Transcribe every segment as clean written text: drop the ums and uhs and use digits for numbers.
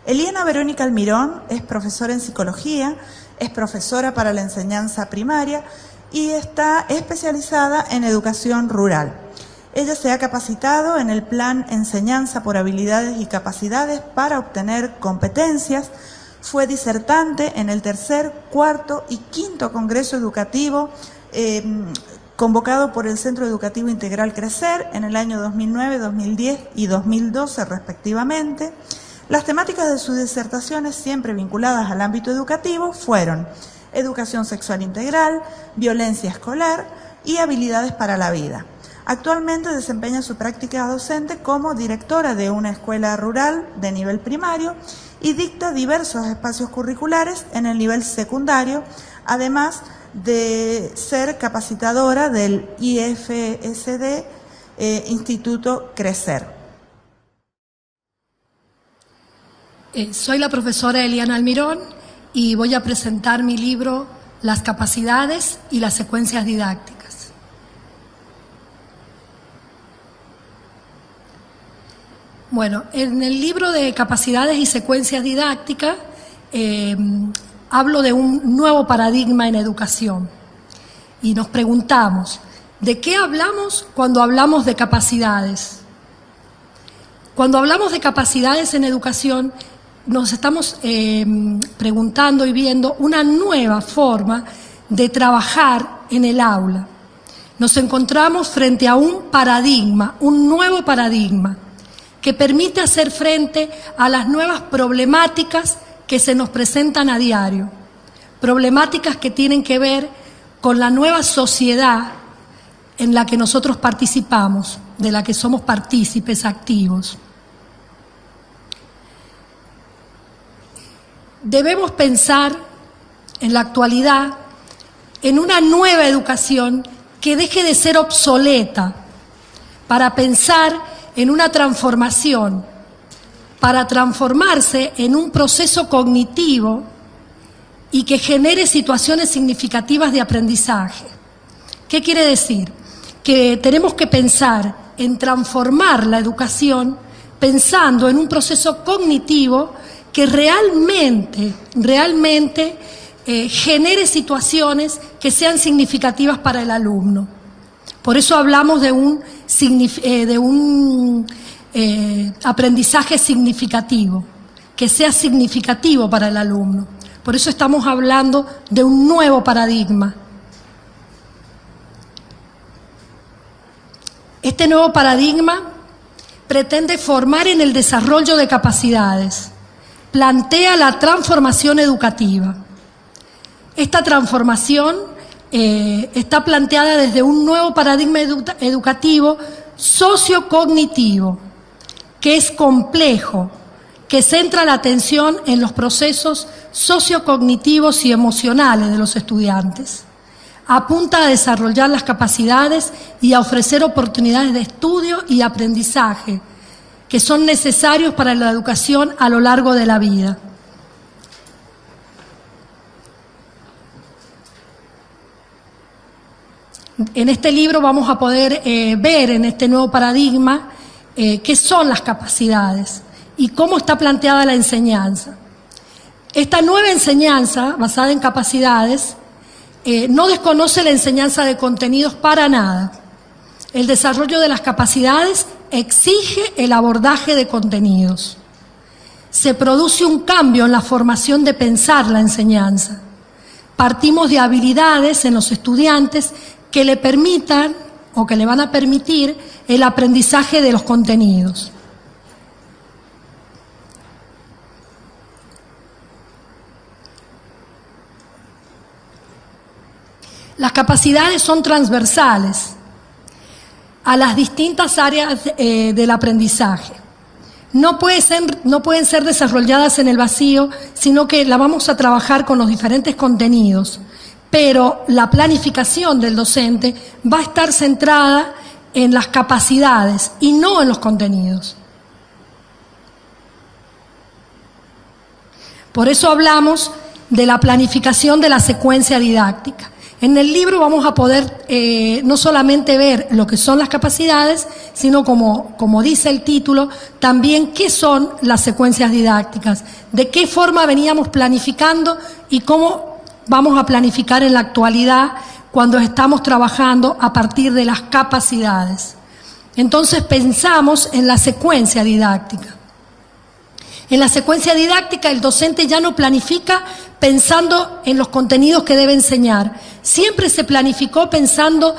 Eliana Verónica Almirón es profesora en psicología, es profesora para la enseñanza primaria y está especializada en educación rural. Ella se ha capacitado en el plan Enseñanza por Habilidades y Capacidades para obtener competencias. Fue disertante en el tercer, cuarto y quinto Congreso Educativo convocado por el Centro Educativo Integral Crecer en el año 2009, 2010 y 2012 respectivamente. Las temáticas de sus disertaciones, siempre vinculadas al ámbito educativo, fueron educación sexual integral, violencia escolar y habilidades para la vida. Actualmente desempeña su práctica docente como directora de una escuela rural de nivel primario y dicta diversos espacios curriculares en el nivel secundario, además de ser capacitadora del IFSD Instituto Crecer. Soy la profesora Eliana Almirón y voy a presentar mi libro Las capacidades y las secuencias didácticas. Bueno, en el libro de capacidades y secuencias didácticas hablo de un nuevo paradigma en educación y nos preguntamos, ¿de qué hablamos cuando hablamos de capacidades? Cuando hablamos de capacidades en educación, nos estamos preguntando y viendo una nueva forma de trabajar en el aula. Nos encontramos frente a un paradigma, un nuevo paradigma, que permite hacer frente a las nuevas problemáticas que se nos presentan a diario, problemáticas que tienen que ver con la nueva sociedad en la que nosotros participamos, de la que somos partícipes activos. Debemos pensar en la actualidad en una nueva educación que deje de ser obsoleta para pensar en una transformación, para transformarse en un proceso cognitivo y que genere situaciones significativas de aprendizaje. ¿Qué quiere decir? Que tenemos que pensar en transformar la educación pensando en un proceso cognitivo que realmente genere situaciones que sean significativas para el alumno. Por eso hablamos de un aprendizaje significativo, que sea significativo para el alumno. Por eso estamos hablando de un nuevo paradigma. Este nuevo paradigma pretende formar en el desarrollo de capacidades, plantea la transformación educativa. Esta transformación está planteada desde un nuevo paradigma educativo sociocognitivo, que es complejo, que centra la atención en los procesos sociocognitivos y emocionales de los estudiantes. Apunta a desarrollar las capacidades y a ofrecer oportunidades de estudio y aprendizaje que son necesarios para la educación a lo largo de la vida. En este libro vamos a poder ver en este nuevo paradigma qué son las capacidades y cómo está planteada la enseñanza. Esta nueva enseñanza, basada en capacidades, no desconoce la enseñanza de contenidos para nada. El desarrollo de las capacidades exige el abordaje de contenidos. Se produce un cambio en la formación de pensar la enseñanza. Partimos de habilidades en los estudiantes que le permitan o que le van a permitir el aprendizaje de los contenidos. Las capacidades son transversales a las distintas áreas del aprendizaje. No pueden ser desarrolladas en el vacío, sino que la vamos a trabajar con los diferentes contenidos. Pero la planificación del docente va a estar centrada en las capacidades y no en los contenidos. Por eso hablamos de la planificación de la secuencia didáctica. En el libro vamos a poder no solamente ver lo que son las capacidades, sino como dice el título, también qué son las secuencias didácticas, de qué forma veníamos planificando y cómo vamos a planificar en la actualidad cuando estamos trabajando a partir de las capacidades. Entonces pensamos en la secuencia didáctica. En la secuencia didáctica el docente ya no planifica pensando en los contenidos que debe enseñar. Siempre se planificó pensando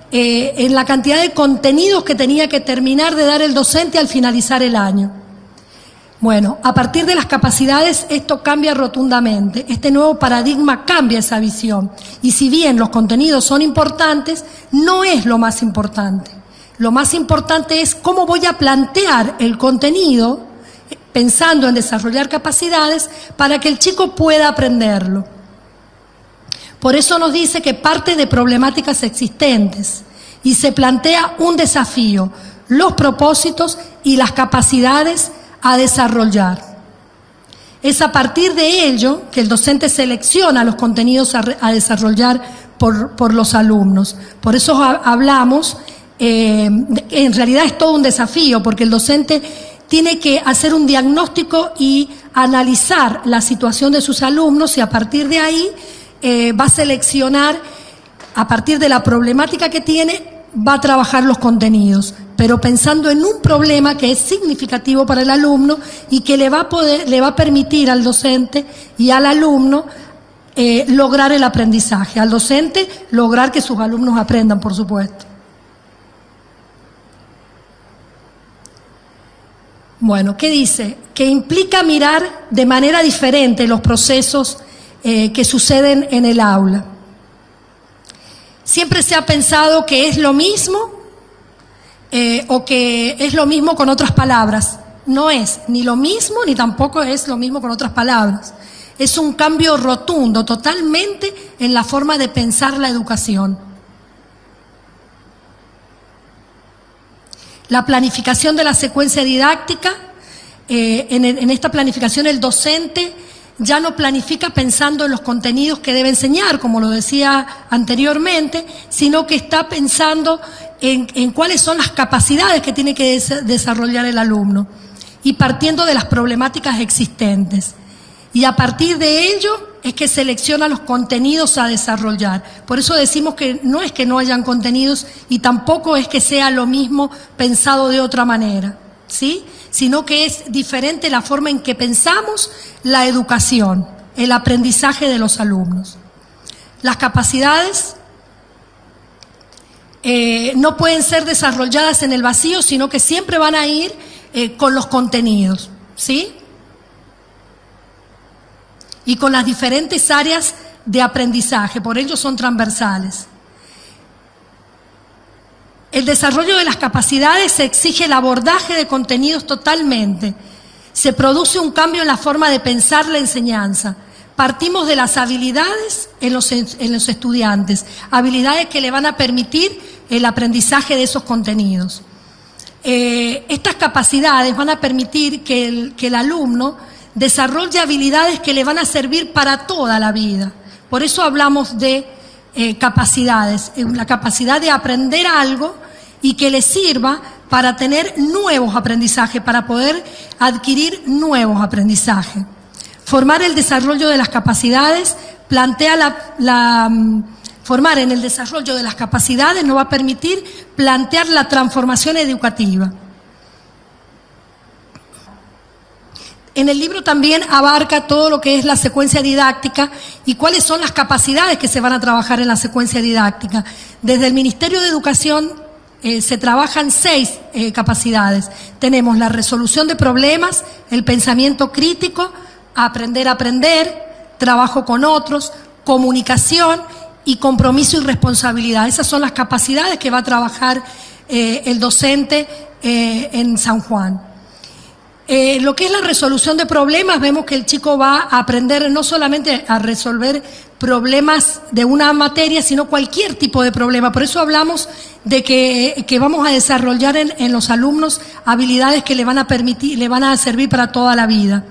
en la cantidad de contenidos que tenía que terminar de dar el docente al finalizar el año. Bueno, a partir de las capacidades esto cambia rotundamente. Este nuevo paradigma cambia esa visión. Y si bien los contenidos son importantes, no es lo más importante. Lo más importante es cómo voy a plantear el contenido pensando en desarrollar capacidades para que el chico pueda aprenderlo. Por eso nos dice que parte de problemáticas existentes y se plantea un desafío, los propósitos y las capacidades a desarrollar. Es a partir de ello que el docente selecciona los contenidos a desarrollar por los alumnos. Por eso hablamos, en realidad es todo un desafío, porque el docente tiene que hacer un diagnóstico y analizar la situación de sus alumnos y a partir de ahí va a seleccionar, a partir de la problemática que tiene, va a trabajar los contenidos, pero pensando en un problema que es significativo para el alumno y que le va a permitir al docente y al alumno lograr el aprendizaje. Al docente lograr que sus alumnos aprendan, por supuesto. Bueno, ¿qué dice? Que implica mirar de manera diferente los procesos que suceden en el aula. Siempre se ha pensado que es lo mismo o que es lo mismo con otras palabras. No es ni lo mismo ni tampoco es lo mismo con otras palabras. Es un cambio rotundo, totalmente en la forma de pensar la educación. La planificación de la secuencia didáctica, en esta planificación el docente ya no planifica pensando en los contenidos que debe enseñar, como lo decía anteriormente, sino que está pensando en cuáles son las capacidades que tiene que desarrollar el alumno y partiendo de las problemáticas existentes. Y a partir de ello es que selecciona los contenidos a desarrollar. Por eso decimos que no es que no hayan contenidos y tampoco es que sea lo mismo pensado de otra manera, ¿sí? Sino que es diferente la forma en que pensamos la educación, el aprendizaje de los alumnos. Las capacidades no pueden ser desarrolladas en el vacío, sino que siempre van a ir con los contenidos, ¿sí? Y con las diferentes áreas de aprendizaje, por ello son transversales. El desarrollo de las capacidades exige el abordaje de contenidos totalmente. Se produce un cambio en la forma de pensar la enseñanza. Partimos de las habilidades en los estudiantes, habilidades que le van a permitir el aprendizaje de esos contenidos. Estas capacidades van a permitir que el alumno desarrolla habilidades que le van a servir para toda la vida. Por eso hablamos de capacidades, la capacidad de aprender algo y que le sirva para tener nuevos aprendizajes, para poder adquirir nuevos aprendizajes. Formar el desarrollo de las capacidades plantea formar en el desarrollo de las capacidades nos va a permitir plantear la transformación educativa. En el libro también abarca todo lo que es la secuencia didáctica y cuáles son las capacidades que se van a trabajar en la secuencia didáctica. Desde el Ministerio de Educación se trabajan 6 capacidades. Tenemos la resolución de problemas, el pensamiento crítico, aprender a aprender, trabajo con otros, comunicación y compromiso y responsabilidad. Esas son las capacidades que va a trabajar el docente en San Juan. Lo que es la resolución de problemas, vemos que el chico va a aprender no solamente a resolver problemas de una materia, sino cualquier tipo de problema. Por eso hablamos de que vamos a desarrollar en los alumnos habilidades que le van a permitir, le van a servir para toda la vida.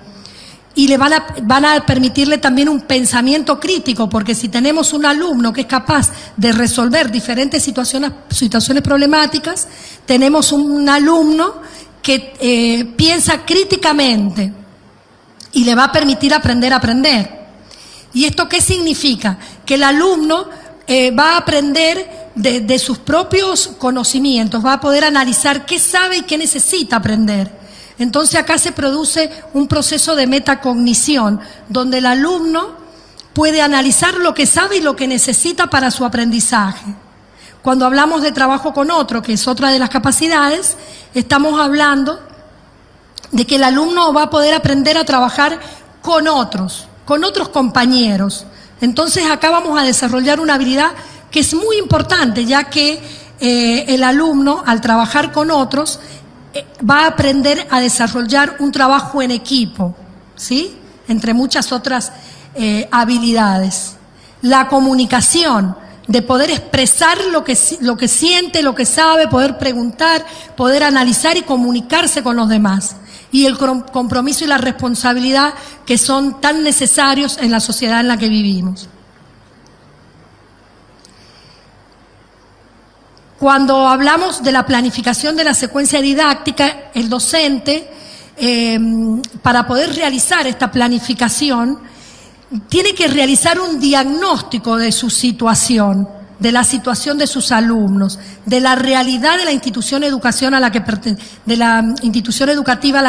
y le van a permitirle también un pensamiento crítico, porque si tenemos un alumno que es capaz de resolver diferentes situaciones problemáticas, tenemos un alumno que piensa críticamente y le va a permitir aprender a aprender. ¿Y esto qué significa? Que el alumno va a aprender de sus propios conocimientos, va a poder analizar qué sabe y qué necesita aprender. Entonces acá se produce un proceso de metacognición, donde el alumno puede analizar lo que sabe y lo que necesita para su aprendizaje. Cuando hablamos de trabajo con otro, que es otra de las capacidades, estamos hablando de que el alumno va a poder aprender a trabajar con otros compañeros. Entonces acá vamos a desarrollar una habilidad que es muy importante, ya que el alumno, al trabajar con otros, va a aprender a desarrollar un trabajo en equipo, ¿sí? Entre muchas otras habilidades. La comunicación, de poder expresar lo que siente, lo que sabe, poder preguntar, poder analizar y comunicarse con los demás. Y el compromiso y la responsabilidad que son tan necesarios en la sociedad en la que vivimos. Cuando hablamos de la planificación de la secuencia didáctica, el docente, para poder realizar esta planificación, tiene que realizar un diagnóstico de su situación, de la situación de sus alumnos, de la realidad de la institución educativa a la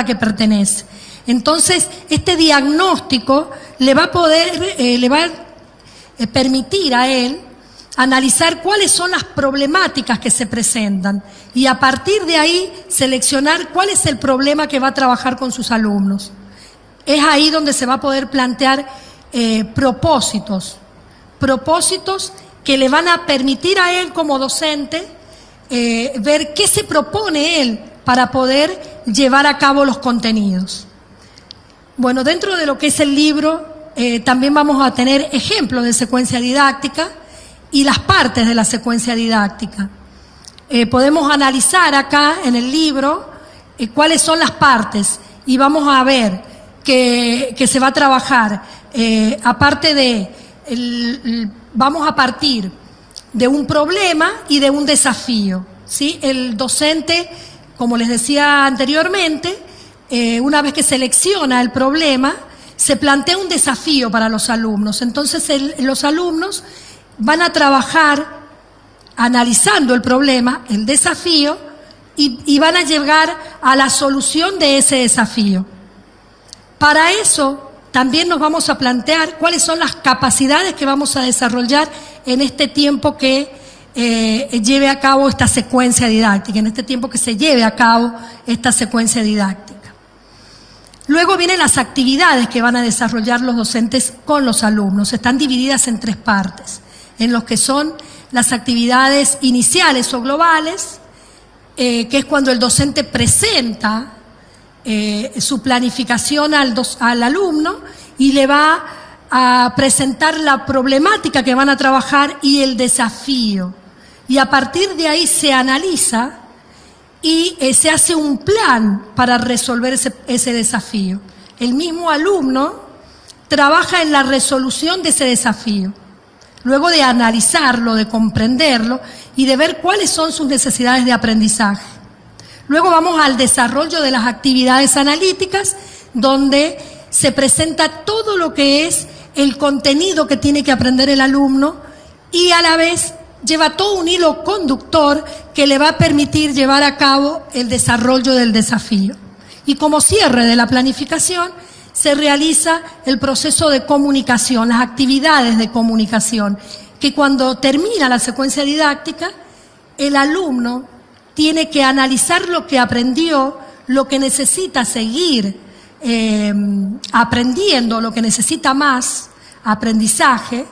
que pertenece. Entonces, este diagnóstico le va a permitir a él analizar cuáles son las problemáticas que se presentan y a partir de ahí seleccionar cuál es el problema que va a trabajar con sus alumnos. Es ahí donde se va a poder plantear propósitos que le van a permitir a él como docente ver qué se propone él para poder llevar a cabo los contenidos. Bueno, dentro de lo que es el libro también vamos a tener ejemplos de secuencia didáctica y las partes de la secuencia didáctica. Podemos analizar acá en el libro cuáles son las partes y vamos a ver que se va a trabajar, aparte de, vamos a partir de un problema y de un desafío, ¿sí? El docente, como les decía anteriormente, una vez que selecciona el problema, se plantea un desafío para los alumnos. Entonces los alumnos van a trabajar analizando el problema, el desafío, y van a llegar a la solución de ese desafío. Para eso también nos vamos a plantear cuáles son las capacidades que vamos a desarrollar en este tiempo que lleve a cabo esta secuencia didáctica, en este tiempo que se lleve a cabo esta secuencia didáctica. Luego vienen las actividades que van a desarrollar los docentes con los alumnos. Están divididas en 3 partes. En los que son las actividades iniciales o globales, que es cuando el docente presenta su planificación al alumno y le va a presentar la problemática que van a trabajar y el desafío. Y a partir de ahí se analiza y se hace un plan para resolver ese desafío. El mismo alumno trabaja en la resolución de ese desafío. Luego de analizarlo, de comprenderlo y de ver cuáles son sus necesidades de aprendizaje. Luego vamos al desarrollo de las actividades analíticas, donde se presenta todo lo que es el contenido que tiene que aprender el alumno y a la vez lleva todo un hilo conductor que le va a permitir llevar a cabo el desarrollo del desafío. Y como cierre de la planificación, se realiza el proceso de comunicación, las actividades de comunicación, que cuando termina la secuencia didáctica, el alumno tiene que analizar lo que aprendió, lo que necesita seguir aprendiendo, lo que necesita más aprendizaje,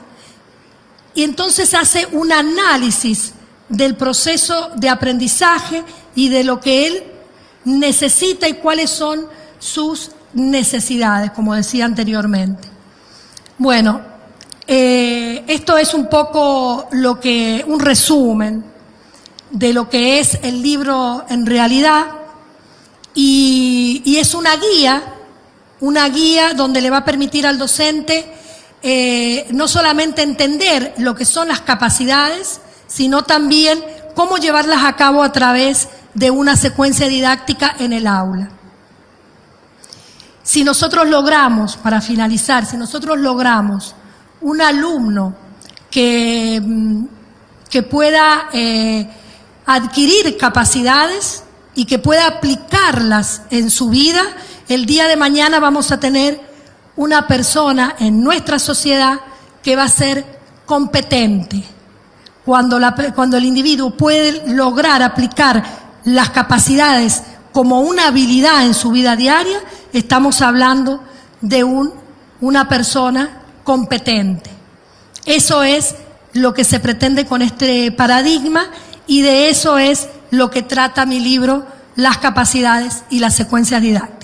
y entonces hace un análisis del proceso de aprendizaje y de lo que él necesita y cuáles son sus necesidades, como decía anteriormente. Bueno, esto es un poco un resumen de lo que es el libro en realidad y es una guía una guía donde le va a permitir al docente no solamente entender lo que son las capacidades, sino también cómo llevarlas a cabo a través de una secuencia didáctica en el aula. Si nosotros logramos, para finalizar, si nosotros logramos un alumno que pueda adquirir capacidades y que pueda aplicarlas en su vida, el día de mañana vamos a tener una persona en nuestra sociedad que va a ser competente. Cuando el individuo puede lograr aplicar las capacidades como una habilidad en su vida diaria, estamos hablando de una persona competente. Eso es lo que se pretende con este paradigma y de eso es lo que trata mi libro, Las capacidades y las secuencias didácticas.